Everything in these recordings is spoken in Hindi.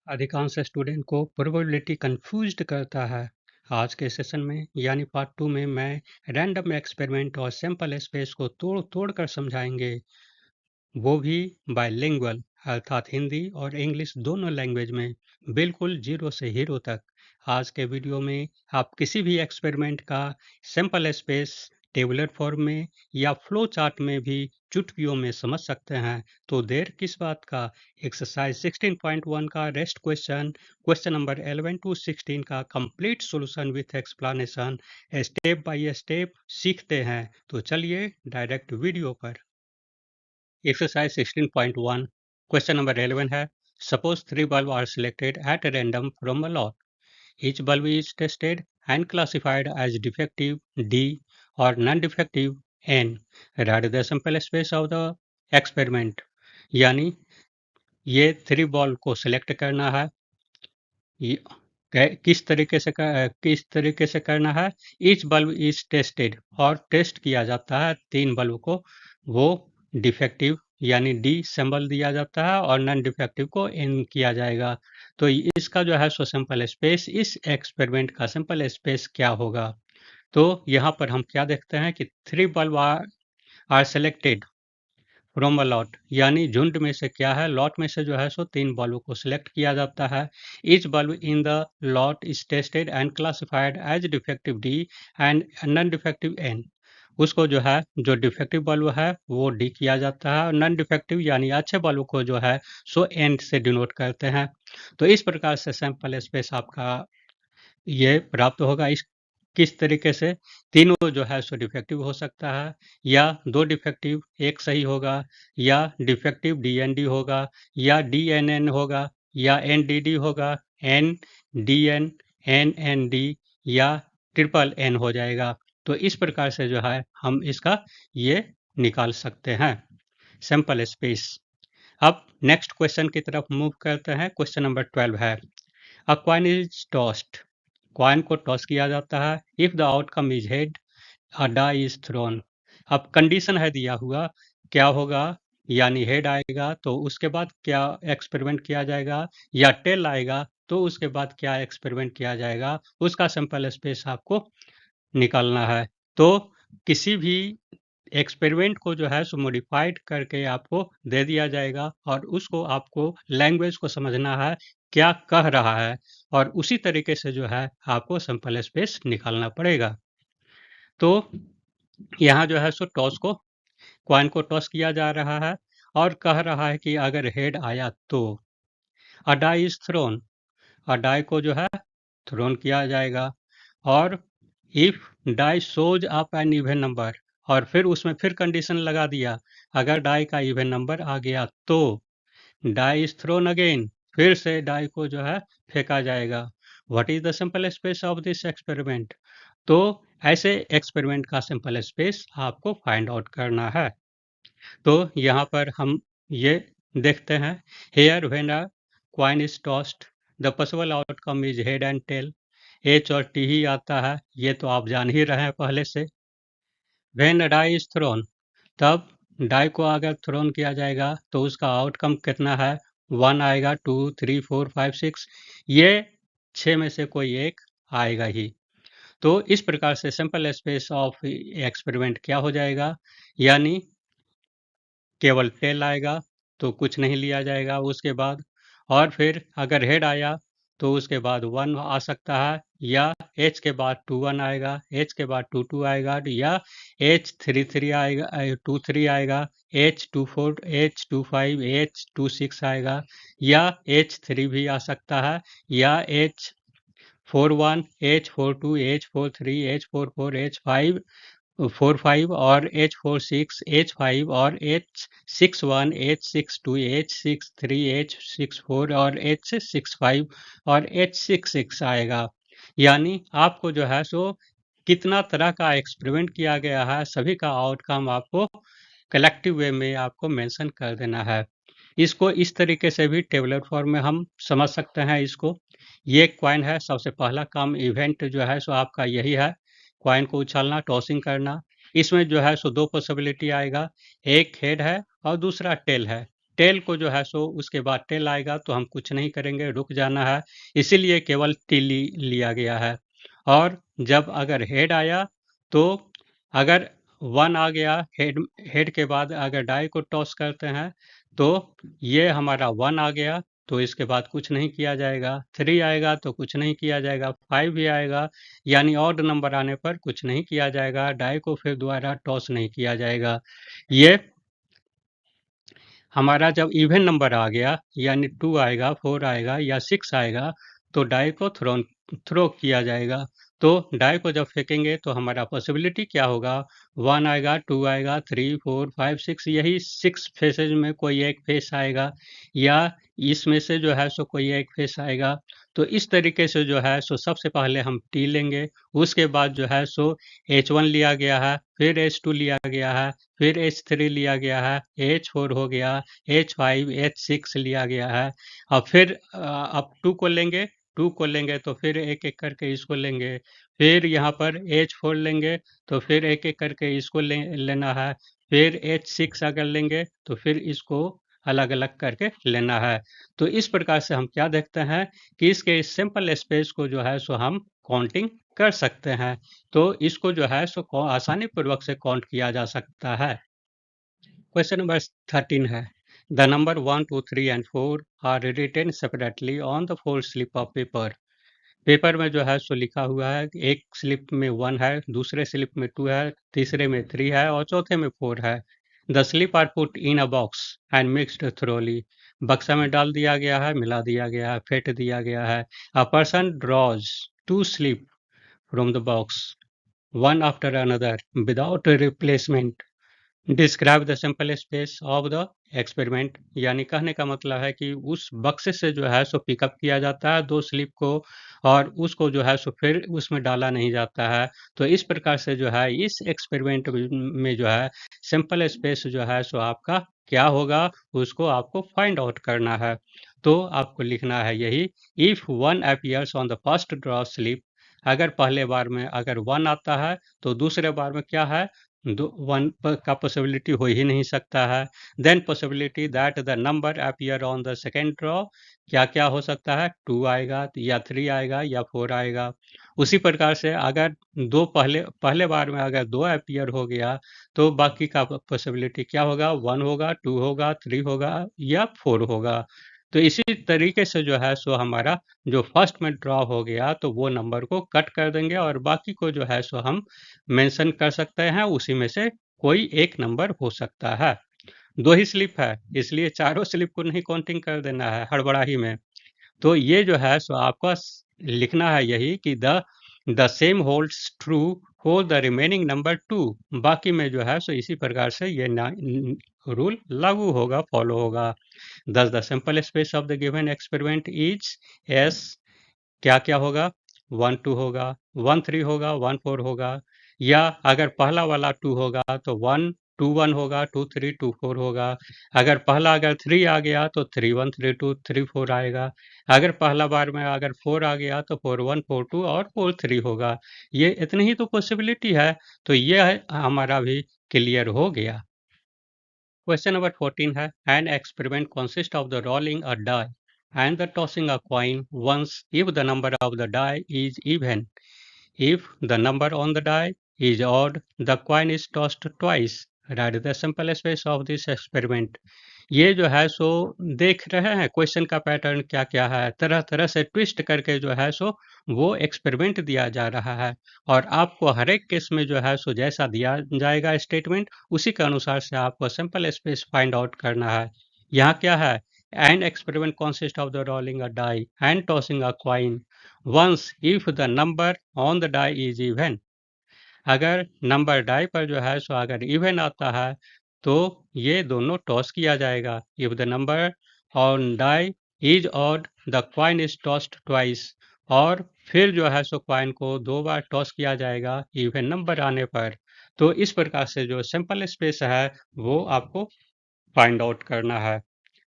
अधिकांश स्टूडेंट को प्रोबेबिलिटी कंफ्यूज्ड करता है। आज के सेशन में यानी पार्ट 2 में मैं रैंडम एक्सपेरिमेंट और सैंपल स्पेस को तोड़ तोड़ कर समझाएंगे, वो भी बाइलिंगुअल अर्थात हिंदी और इंग्लिश दोनों लैंग्वेज में, बिल्कुल जीरो से हीरो तक। आज के वीडियो में आप किसी भी एक्सपेरिमेंट का सैंपल स्पेस टेबुलर फॉर्म में या फ्लो चार्ट में भी चुटकियों में समझ सकते हैं, तो देर किस बात का। एक्सरसाइज 16.1 का rest question, question number 11 to 16 का complete solution with explanation step by step सीखते हैं। तो चलिए डायरेक्ट वीडियो पर। एक्सरसाइज 16.1 क्वेश्चन नंबर 11 है, suppose 3 bulbs are selected at random from a lot. Each bulb is tested and classified as defective D or non-defective N. Write the sample space of the experiment. यानी ये 3 बॉल को सिलेक्ट करना है। किस तरीके से करना है। ईच बल्ब इज टेस्टेड और टेस्ट किया जाता है 3 बल्ब को, वो डिफेक्टिव यानी डी सिंबल दिया जाता है और नॉन डिफेक्टिव को एन किया जाएगा। तो इसका जो है सो सिंपल स्पेस, इस एक्सपेरिमेंट का सिंपल स्पेस क्या होगा। तो यहाँ पर हम क्या देखते हैं कि 3 bulb are selected from a lot, यानी झुंड में से क्या है, लॉट में से जो है सो 3 बल्ब को सिलेक्ट किया जाता है। Each bulb in the lot is tested and classified as defective D and non defective N. उसको जो है, जो डिफेक्टिव बल्ब है वो डी किया जाता है और नॉन डिफेक्टिव यानी अच्छे बल्ब को जो है सो एन से डिनोट करते हैं। तो इस प्रकार से सैंपल स्पेस आपका ये प्राप्त होगा। इस किस तरीके से, तीनों जो है सो डिफेक्टिव हो सकता है, या 2 डिफेक्टिव एक सही होगा, या डिफेक्टिव डीएनडी होगा, या डीएनएन होगा, या एनडीडी होगा, एनडीएन, एनएनडी, या ट्रिपल एन हो जाएगा। तो इस प्रकार से जो है हम इसका ये निकाल सकते हैं सैंपल स्पेस। अब नेक्स्ट क्वेश्चन की तरफ मूव करते हैं। क्वेश्चन नंबर 12 है, a coin is tossed. Coin को टॉस किया जाता है। If the outcome is head, a die is thrown. अब कंडीशन है दिया हुआ, क्या होगा, यानी हेड आएगा तो उसके बाद क्या एक्सपेरिमेंट किया जाएगा, या टेल आएगा तो उसके बाद क्या एक्सपेरिमेंट किया जाएगा, उसका सैंपल स्पेस आपको निकालना है। तो किसी भी एक्सपेरिमेंट को जो है सो मॉडिफाइड करके आपको दे दिया जाएगा और उसको आपको लैंग्वेज को समझना है, क्या कह रहा है, और उसी तरीके से जो है आपको सैंपल स्पेस निकालना पड़ेगा। तो यहाँ जो है सो टॉस को, कॉइन को टॉस किया जा रहा है और कह रहा है कि अगर हेड आया तो a die is thrown, a die को जो है थ्रोन किया जाएगा। और if die shows up an even number, और फिर उसमें फिर कंडीशन लगा दिया, अगर डाई का इवन नंबर आ गया तो डाई इज थ्रोन अगेन, फिर से डाई को जो है फेंका जाएगा। What is the simple space of this experiment. तो ऐसे एक्सपेरिमेंट का सिंपल स्पेस आपको फाइंड आउट करना है। तो यहाँ पर हम ये देखते हैं, here when a coin is tossed the possible outcome is head and tail. H और टी ही आता है, ये तो आप जान ही रहे हैं पहले से। व्हेन डाई इज थ्रोन, तब डाई को अगर थ्रोन किया जाएगा तो उसका आउटकम कितना है, 1 आएगा, 2, 3, 4, 5, 6, ये 6 में से कोई एक आएगा ही। तो इस प्रकार से सिंपल स्पेस ऑफ एक्सपेरिमेंट क्या हो जाएगा, यानी केवल टेल आएगा तो कुछ नहीं लिया जाएगा उसके बाद, और फिर अगर हेड आया तो उसके बाद 1 आ सकता है, या एच के बाद 2 1 आएगा, एच के बाद 2 2 आएगा, या एच 3 3 आएगा, 2 3 आएगा, एच 2 4, एच 2 5, एच 2 6 आएगा, या एच 3 भी आ सकता है, या H 4 1, H 4 2, H 4 3, H 4 4, H 5 4 5, और एच 4 6, एच 5, और एच 6 1, एच 6 2, एच 6 3, एच 6 4, और एच 6 5, और एच 6 6 आएगा। यानी आपको जो है सो कितना तरह का एक्सपेरिमेंट किया गया है, सभी का आउटकम आपको कलेक्टिव वे में आपको मेंशन कर देना है। इसको इस तरीके से भी टेबुलर फॉर्म में हम समझ सकते हैं इसको। ये कॉइन है, सबसे पहला काम इवेंट जो है सो आपका यही है, कॉइन को उछालना, टॉसिंग करना। इसमें जो है सो 2 पॉसिबिलिटी आएगा, एक हेड है और दूसरा टेल है। टेल को जो है सो उसके बाद टेल आएगा तो हम कुछ नहीं करेंगे, रुक जाना है, इसीलिए केवल टी लिया गया है। और जब अगर हेड आया तो अगर 1 आ गया हेड हेड के बाद अगर डाई को टॉस करते हैं तो ये हमारा 1 आ गया तो इसके बाद कुछ नहीं किया जाएगा, 3 आएगा तो कुछ नहीं किया जाएगा, 5 भी आएगा यानी ऑड नंबर आने पर कुछ नहीं किया जाएगा, डाई को फिर दोबारा टॉस नहीं किया जाएगा। ये हमारा जब इवन नंबर आ गया यानी 2 आएगा, 4 आएगा या 6 आएगा तो डाई को थ्रो किया जाएगा। तो डाई को जब फेंकेंगे तो हमारा पॉसिबिलिटी क्या होगा, 1 आएगा, 2 आएगा, 3, 4, 5, 6 यही 6 फेसेज में कोई एक फेस आएगा या इसमें से जो है सो कोई एक फेस आएगा। तो इस तरीके से जो है सो सबसे पहले हम टी लेंगे, उसके बाद जो है सो H1 लिया गया है, फिर H2 लिया गया है, फिर H3 लिया गया है, H4 हो गया, H5, H6 लिया गया है। अब फिर अब 2 को लेंगे, 2 को लेंगे तो फिर एक-एक करके इसको लेंगे। फिर यहाँ पर H4 लेंगे तो फिर एक-एक करके इसको लेना है। फिर H6 अगर लेंगे तो फिर इसको अलग-अलग करके लेना है। तो इस प्रकार से हम क्या देखते हैं कि इसके सिंपल स्पेस को जो है सो हम काउंटिंग कर सकते हैं। तो इसको जो है सो आसानी पूर्वक से काउंट किया जा सकता है। क्वेश्चन नंबर 13 है, the number 1, 2, 3 and 4 are written separately on the 4 slip of paper. Paper में जो है सो लिखा हुआ है कि एक स्लिप में 1 है, दूसरे स्लिप में 2 है, तीसरे में 3 है और चौथे में 4 है। The slip are put in a box and mixed thoroughly. बक्सा में डाल दिया गया है, मिला दिया गया है, फेंट दिया गया है। A person draws 2 slip from the box, one after another without a replacement. Describe the simple space of the experiment. यानी कहने का मतलब है कि उस बक्से से जो है सो पिकअप किया जाता है 2 स्लिप को और उसको जो है सो फिर उसमें डाला नहीं जाता है। तो इस प्रकार से जो है इस एक्सपेरिमेंट में जो है सिंपल स्पेस जो है सो आपका क्या होगा उसको आपको फाइंड आउट करना है। तो आपको लिखना है यही, if 1 appears on the first draw slip, अगर पहले बार में अगर 1 आता है तो दूसरे बार में क्या है, 1 का पॉसिबिलिटी हो ही नहीं सकता है। Then possibility that the number appear on the second draw, क्या क्या हो सकता है, 2 आएगा या 3 आएगा या 4 आएगा। उसी प्रकार से अगर दो पहले पहले बार में अगर 2 अपीयर हो गया तो बाकी का पॉसिबिलिटी क्या होगा, 1 होगा, 2 होगा, 3 होगा या 4 होगा। तो इसी तरीके से जो है सो हमारा जो फर्स्ट में ड्रॉ हो गया तो वो नंबर को कट कर देंगे और बाकी को जो है सो हम मेंशन कर सकते हैं, उसी में से कोई एक नंबर हो सकता है। 2 ही स्लिप है, इसलिए चारों स्लिप को नहीं काउंटिंग कर देना है हड़बड़ाही में। तो ये जो है सो आपका लिखना है यही कि the same holds true for the remaining number 2। बाकी में जो है सो इसी प्रकार से ये रूल लागू होगा, फॉलो होगा। Thus the simple space of the given experiment is S, क्या-क्या होगा, 1 2 होगा, 1 3 होगा, 1 4 होगा या अगर पहला वाला 2 होगा तो 1 2 1 होगा, 2 3 2 4 होगा। अगर 3 आ गया तो 3 1 3 2 3 4 आएगा। अगर पहला बार में अगर 4 आ गया तो 4 1 4 2 और 4 3 होगा। ये इतनी ही तो पॉसिबिलिटी है, तो ये हमारा भी क्लियर हो गया। Question number 14 है, an experiment consists of the rolling a die and the tossing a coin once if the number of the die is even. If the number on the die is odd, the coin is tossed twice. Write the simple space of this experiment. ये जो है सो देख रहे हैं क्वेश्चन का पैटर्न क्या क्या है, तरह तरह से ट्विस्ट करके जो है सो वो एक्सपेरिमेंट दिया जा रहा है और आपको हर एक केस में जो है सो जैसा दिया जाएगा स्टेटमेंट उसी के अनुसार से आपको सिंपल स्पेस फाइंड आउट करना है। यहाँ क्या है, an experiment consist of the rolling a die and tossing a coin once if the number on the die is even. अगर नंबर डाई पर जो है सो अगर इवन आता है तो ये दोनों टॉस किया जाएगा। If the number on die is odd the coin is tossed twice, और फिर जो है सो क्वाइन को 2 बार टॉस किया जाएगा इवन नंबर आने पर। तो इस प्रकार से जो सिंपल स्पेस है वो आपको फाइंड आउट करना है।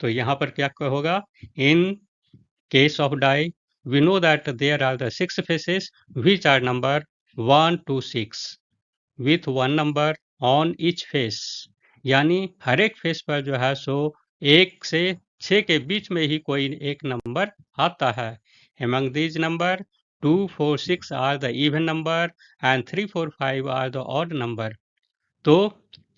तो यहाँ पर क्या होगा, इन case of die, we know that there are the 6 faces which are number 1 to 6 with one number on each face। यानी हर एक फेस पर जो है सो 1 से 6 के बीच में ही कोई एक नंबर आता है। Among these number 2, 4, 6 are the even number and 3, 4, 5 are the odd number. तो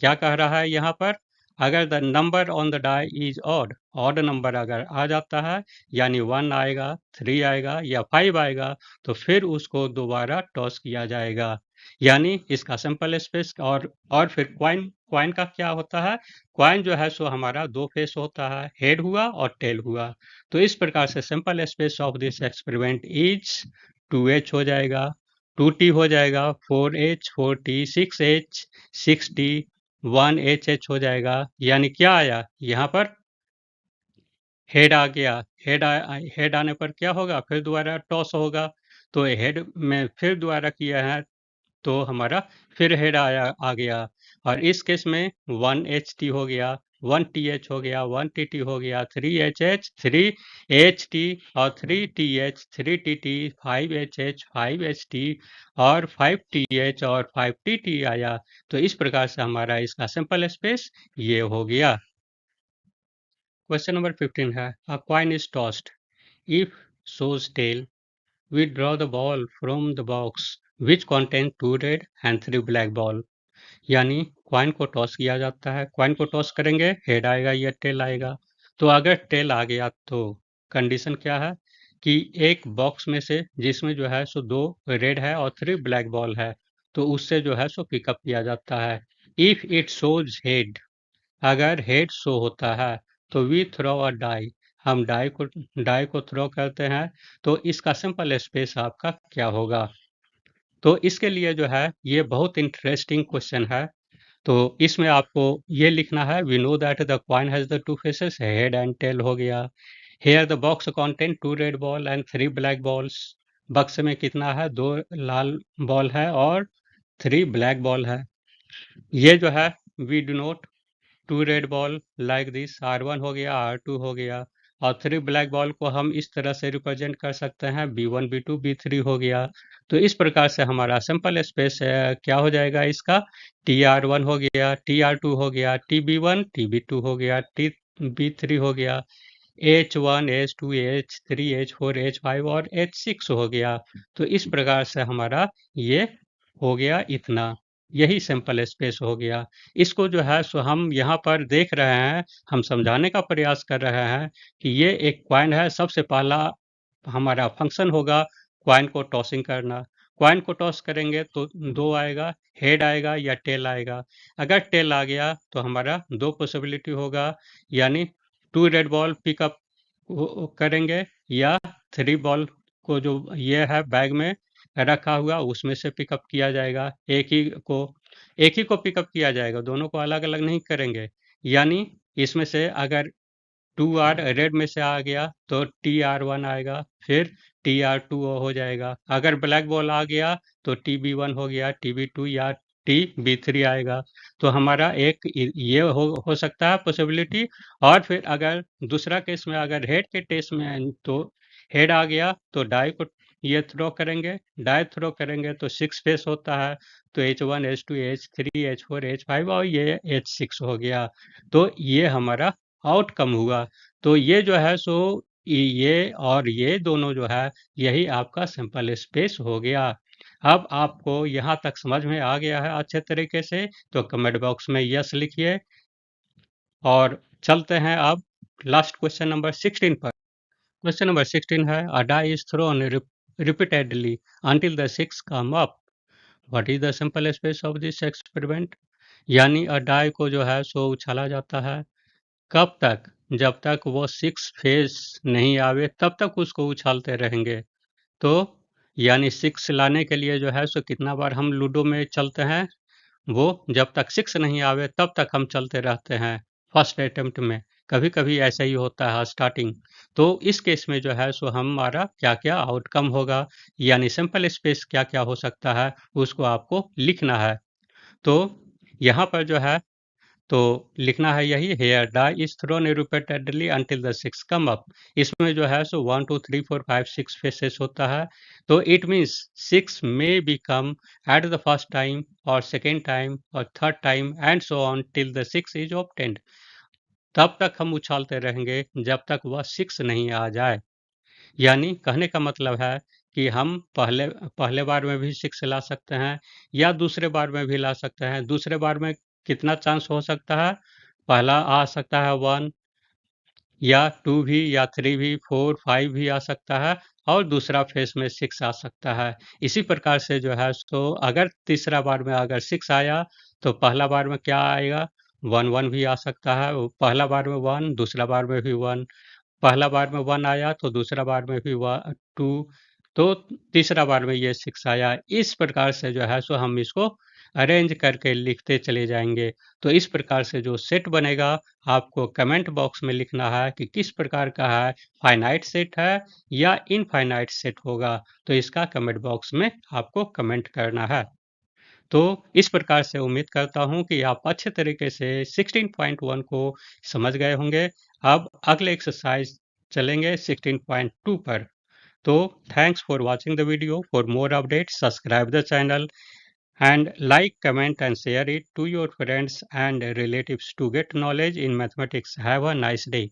क्या कह रहा है यहाँ पर, अगर the number on the die is odd number अगर आ जाता है, यानी 1 आएगा, 3 आएगा या 5 आएगा, तो फिर उसको दोबारा टॉस किया जाएगा। यानी इसका सिंपल स्पेस और फिर क्वाइन का क्या होता है, क्वाइन जो है सो हमारा दो फेस होता है, हेड हुआ और टेल हुआ। तो इस प्रकार से simple space of this experiment is 2h हो जाएगा, 2t हो जाएगा, 4h, 4t, 6h, 6t, 1hh हो जाएगा। यानी क्या आया यहाँ पर, हेड आ गया। हेड आने पर क्या होगा, फिर दोबारा टॉस होगा। तो हेड में फिर दोबारा किया है तो हमारा फिर हेड आ गया। और इस केस में 1ht हो गया, 1th हो गया, 1tt हो गया, 3hh, 3ht और 3th, 3tt, 5hh, 5ht और 5th और 5tt आया। तो इस प्रकार से हमारा इसका सिंपल स्पेस ये हो गया। क्वेश्चन नंबर 15 है, a coin is tossed, if shows tail, we draw the ball from the box which contain 2 red and 3 black ball। यानी क्वाइन को टॉस किया जाता है, क्वाइन को टॉस करेंगे, हेड आएगा या टेल आएगा। तो अगर टेल आ गया तो कंडीशन क्या है कि एक बॉक्स में से जिसमें जो है सो 2 रेड है और 3 ब्लैक बॉल है, तो उससे जो है सो पिकअप किया जाता है। इफ इट शोज हेड, अगर हेड शो होता है तो वी थ्रो अ डाई, हम डाई को थ्रो करते हैं। तो इसका सिंपल स्पेस आपका क्या होगा। तो इसके लिए जो है ये बहुत इंटरेस्टिंग क्वेश्चन है। तो इसमें आपको ये लिखना है, we know that the coin has the 2 faces, head and tail हो गया। Here the box contain 2 red ball and 3 black balls, box में कितना है, 2 लाल बॉल है और 3 ब्लैक बॉल है। ये जो है we do note 2 red ball like this, R1 हो गया, R2 हो गया, और 3 ब्लैक बॉल को हम इस तरह से रिप्रेजेंट कर सकते हैं, B1, B2, B3 हो गया। तो इस प्रकार से हमारा सिंपल स्पेस क्या हो जाएगा इसका, TR1 हो गया, TR2 हो गया, TB1, TB2 हो गया, TB3 हो गया, H1, H2, H3, H4, H5 और H6 हो गया। तो इस प्रकार से हमारा ये हो गया इतना, यही सिंपल स्पेस हो गया। इसको जो है सो हम यहाँ पर देख रहे हैं, हम समझाने का प्रयास कर रहे हैं कि ये एक कॉइन है। सबसे पहला हमारा फंक्शन होगा कॉइन को टॉसिंग करना। कॉइन को टॉस करेंगे तो 2 आएगा, हेड आएगा या टेल आएगा। अगर टेल आ गया तो हमारा 2 पॉसिबिलिटी होगा, यानी 2 रेड बॉल पिकअप करेंगे या 3 बॉल को जो ये है बैग में रखा हुआ उसमें से पिकअप किया जाएगा। एक ही को पिकअप किया जाएगा, दोनों को अलग-अलग नहीं करेंगे। यानी इसमें से अगर 2R रेड में से आ गया तो TR1 आएगा, फिर TR2 हो जाएगा। अगर ब्लैक बॉल आ गया तो TB1 हो गया, TB2 या TB3 आएगा। तो हमारा एक ये हो सकता है पॉसिबिलिटी। और फिर अगर दूसरा केस में अगर हेड के टेस्ट में तो हेड आ गया तो डाई को ये थ्रो करेंगे, डाई थ्रो करेंगे तो 6 फेस होता है, तो H1, H2, H3, H4, H5 और ये H6 हो गया। तो ये हमारा आउटकम हुआ। तो ये जो है सो ये और ये दोनों जो है यही आपका सिंपल स्पेस हो गया। अब आपको यहाँ तक समझ में आ गया है अच्छे तरीके से, तो कमेंट बॉक्स में यस लिखिए। और चलते हैं अब लास्ट क्वेश्चन नंबर 16 पर। क्वेश्चन नंबर 16 है, a die is thrown repeatedly until the 6 come up, what is the simple space of this experiment। यानी अ डाई को जो है सो उछाला जाता है, कब तक, जब तक वो 6 फेस नहीं आवे तब तक उसको उछालते रहेंगे। तो यानी 6 लाने के लिए जो है सो कितना बार हम लूडो में चलते हैं, वो जब तक 6 नहीं आवे तब तक हम चलते रहते हैं फर्स्ट अटेम्प्ट में। कभी-कभी ऐसा ही होता है स्टार्टिंग। तो इस केस में जो है सो हमारा क्या-क्या आउटकम होगा, यानी सिंपल स्पेस क्या-क्या हो सकता है, उसको आपको लिखना है। तो यहाँ पर जो है तो लिखना है यही, here die is thrown repeatedly until the 6 come up. इसमें जो है सो 1 2 3 4 5 6 फेसेस होता है। तो it means 6 may be come at the first time और सेकेंड टाइम और third time and so on till the 6 is obtained. तब तक हम उछालते रहेंगे जब तक वह 6 नहीं आ जाए। यानी कहने का मतलब है कि हम पहले पहले बार में भी 6 ला सकते हैं या दूसरे बार में भी ला सकते हैं। दूसरे बार में कितना चांस हो सकता है? पहला आ सकता है 1 या 2 भी या 3 भी, 4, 5 भी आ सकता है और दूसरा फेस में 6 आ सकता है। इसी प्रकार से जो है सो अगर तीसरा बार में अगर 6 आया तो पहला बार में क्या आएगा? 1, 1 भी आ सकता है। वो पहला बार में 1, दूसरा बार में भी 1, पहला बार में 1 आया तो दूसरा बार में भी 2, तो तीसरा बार में ये 6 आया। इस प्रकार से जो है सो हम इसको अरेंज करके लिखते चले जाएँगे। तो इस प्रकार से जो सेट बनेगा, आपको कमेंट बॉक्स में लिखना है कि किस प्रकार का है, फाइनाइट सेट है या इनफाइनाइट सेट होगा। तो इसका कमेंट बॉक्स में आपको कमेंट करना है। तो इस प्रकार से उम्मीद करता हूँ कि आप अच्छे तरीके से 16.1 को समझ गए होंगे। अब अगले एक्सरसाइज चलेंगे 16.2 पर। तो thanks for watching the video. For more updates subscribe the channel and like, comment and share it to your friends and relatives to get knowledge in mathematics. Have a nice day.